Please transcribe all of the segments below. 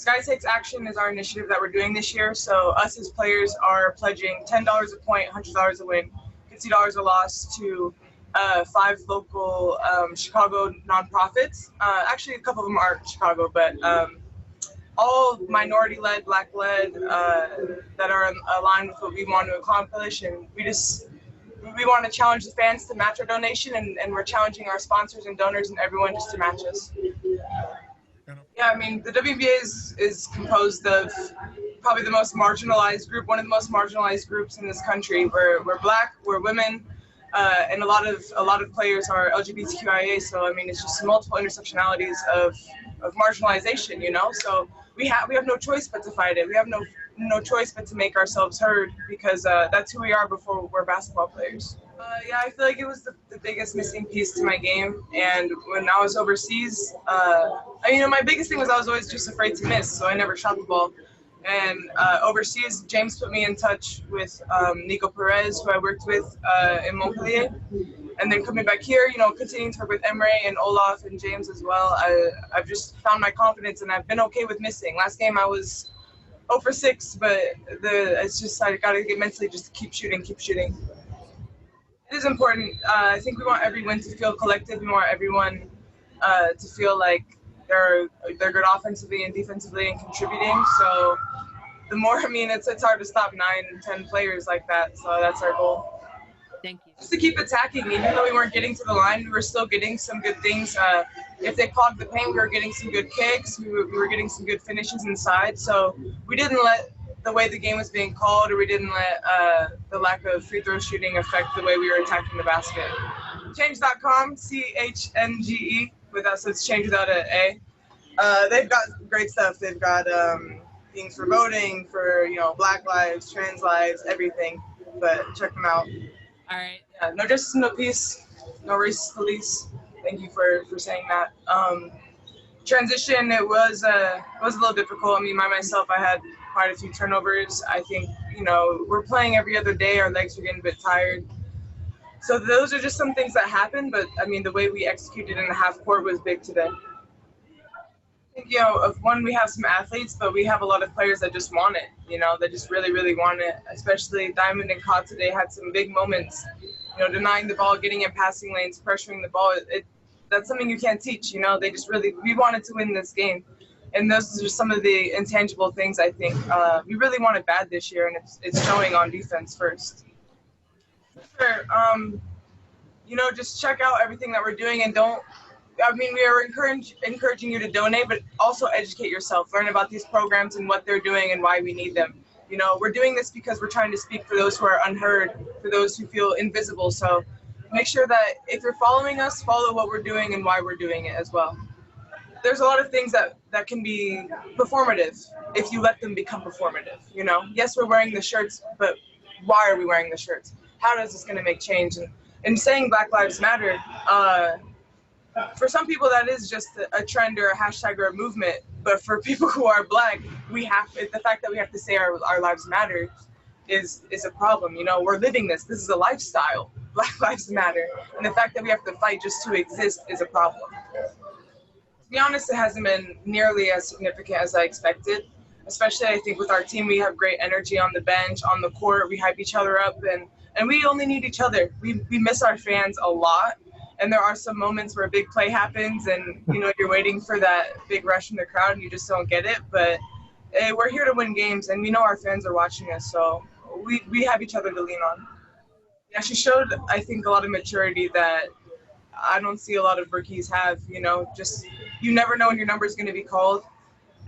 Sky Takes Action is our initiative that we're doing this year. So us as players are pledging $10 a point, $100 a win, $50 a loss to 5 local Chicago nonprofits. Actually, a couple of them are Chicago, but all minority-led, Black-led, that are aligned with what we want to accomplish. And we want to challenge the fans to match our donation, and we're challenging our sponsors and donors and everyone just to match us. Yeah, I mean, the WNBA is composed of probably the most marginalized group, one of the most marginalized groups in this country. We're Black, we're women, and a lot of players are LGBTQIA. So I mean, it's just multiple intersectionalities of marginalization, you know. So we have no choice but to fight it. We have no choice but to make ourselves heard, because that's who we are before we're basketball players. Yeah, I feel like it was the biggest missing piece to my game. And when I was overseas, my biggest thing was I was always just afraid to miss, so I never shot the ball. And overseas, James put me in touch with Nico Perez, who I worked with in Montpellier. And then coming back here, continuing to work with Emre and Olaf and James as well, I've just found my confidence, and I've been okay with missing. Last game I was 0 for 6, but it's just I got to get mentally just to keep shooting. It is important. I think we want every win to feel collective. We want everyone to feel like they're good offensively and defensively and contributing. So the more, it's hard to stop 9, 10 players like that. So that's our goal. Thank you. Just to keep attacking, even though we weren't getting to the line, we were still getting some good things. If they clogged the paint, we were getting some good kicks. We were getting some good finishes inside. So we didn't let the way the game was being called, or we didn't let the lack of free throw shooting affect the way we were attacking the basket. Change.com, CHNGE, so it's change without an A. They've got great stuff. They've got things for voting, for Black lives, trans lives, everything. But check them out. All right. Yeah, no justice, no peace, no racist police. Thank you for saying that. Transition, it was a little difficult. Myself, I had quite a few turnovers. I think, we're playing every other day. Our legs are getting a bit tired. So those are just some things that happen. But, the way we executed in the half court was big today. I think, of one, we have some athletes, but we have a lot of players that just want it, that just really, really want it. Especially Diamond and Ka today had some big moments, denying the ball, getting in passing lanes, pressuring the ball. That's something you can't teach, They just we wanted to win this game. And those are just some of the intangible things, I think. We really want it bad this year, and it's showing on defense first. Sure. Just check out everything that we're doing, and we are encouraging you to donate, but also educate yourself. Learn about these programs and what they're doing and why we need them. We're doing this because we're trying to speak for those who are unheard, for those who feel invisible. So make sure that if you're following us, follow what we're doing and why we're doing it as well. There's a lot of things that can be performative if you let them become performative. Yes, we're wearing the shirts, but why are we wearing the shirts? How is this going to make change? And saying Black Lives Matter, for some people that is just a trend or a hashtag or a movement, but for people who are Black, the fact that we have to say our lives matter is a problem. We're living this. This is a lifestyle. Black Lives Matter. And the fact that we have to fight just to exist is a problem. To be honest, it hasn't been nearly as significant as I expected. Especially, I think, with our team, we have great energy on the bench, on the court. We hype each other up, and we only need each other. We miss our fans a lot. And there are some moments where a big play happens and, you're waiting for that big rush in the crowd and you just don't get it. But we're here to win games, and we know our fans are watching us, so we have each other to lean on. Yeah, she showed, I think, a lot of maturity that I don't see a lot of rookies have, just you never know when your number is going to be called.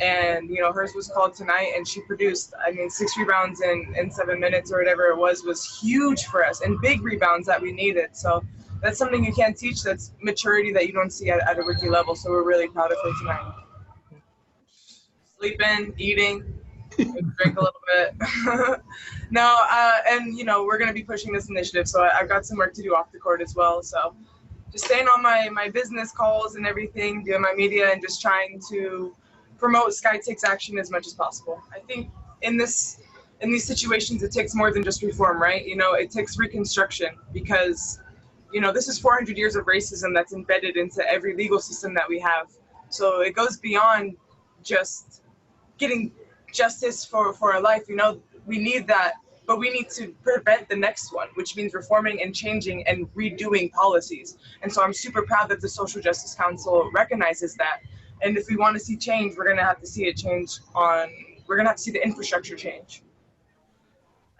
And, hers was called tonight, and she produced, 6 rebounds in 7 minutes or whatever it was huge for us, and big rebounds that we needed. So that's something you can't teach. That's maturity that you don't see at a rookie level. So we're really proud of her tonight. Sleeping, eating, drink a little bit. We're going to be pushing this initiative. So I've got some work to do off the court as well. So just staying on my business calls and everything, doing my media, and just trying to promote Sky Takes Action as much as possible. I think in these situations, it takes more than just reform, right? It takes reconstruction, because this is 400 years of racism that's embedded into every legal system that we have. So it goes beyond just getting justice for our life. You know, we need that, but we need to prevent the next one, which means reforming and changing and redoing policies. And so I'm super proud that the Social Justice Council recognizes that. And if we want to see change, we're going to have to see it change we're going to have to see the infrastructure change.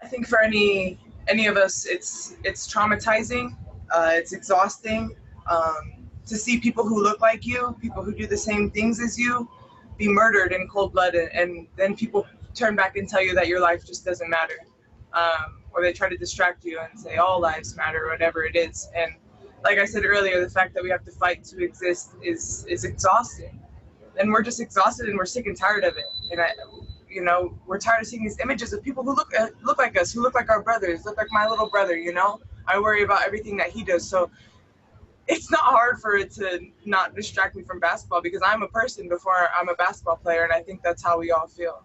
I think for any of us, it's traumatizing, it's exhausting to see people who look like you, people who do the same things as you, be murdered in cold blood, and then people turn back and tell you that your life just doesn't matter, or they try to distract you and say all lives matter, or whatever it is. And like I said earlier, the fact that we have to fight to exist is exhausting, and we're just exhausted and we're sick and tired of it. And you know, we're tired of seeing these images of people who look like us, who look like our brothers, look like my little brother. You know, I worry about everything that he does. So it's not hard for it to not distract me from basketball, because I'm a person before I'm a basketball player, and I think that's how we all feel.